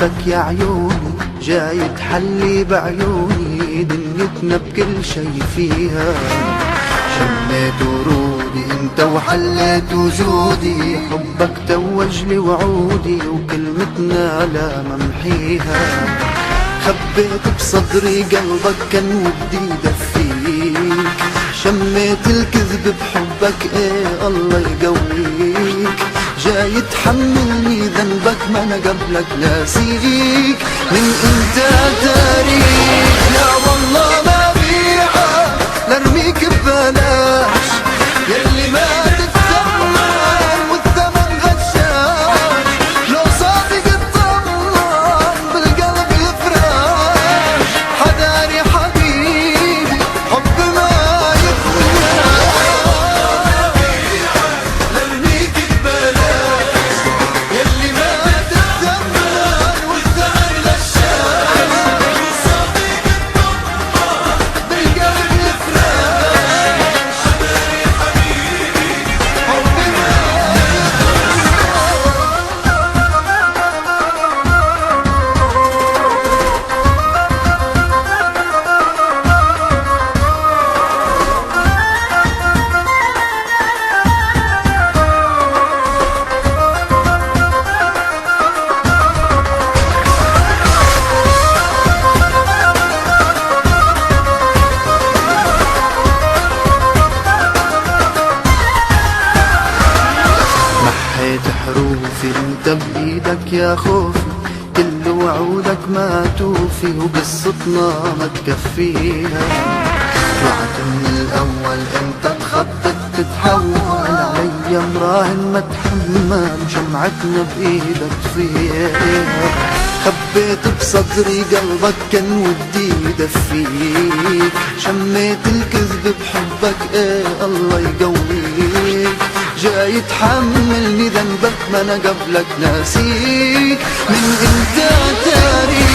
بحبك يا عيوني، جاي تحلي بعيوني دنيتنا بكل شي فيها. شميت ورودي انت وحليت وجودي، حبك توج لي وعودي وكلمتنا لا ممحيها. خبيت بصدري قلبك كان ودي دفيك، شميت الكذب بحبك ايه الله يقويك. جاي تحملني ذنبك ما انا قبلك ناسيك، من انت تاريخ لا والله ما بيعك لارميك ببلاش. يلي ما تتثمن والثمن غشاش، لو صادق اطمن بالقلب الفراش. حداري حبيبي حب ما حروفي انت بايدك يا خوفي، كل وعودك ما توفي وقصتنا ما تكفيها. طلعت من الاول انت تخطط تتحول علي مراهن ما تحمل، شمعتنا بايدك تطفيها. خبيت بصدري قلبك كان ودي يدفيك، شميت الكذب بحبك ايه الله يقويك. جاي تحملني ذنبك ما انا قبلك ناسيك، من انت تاريخ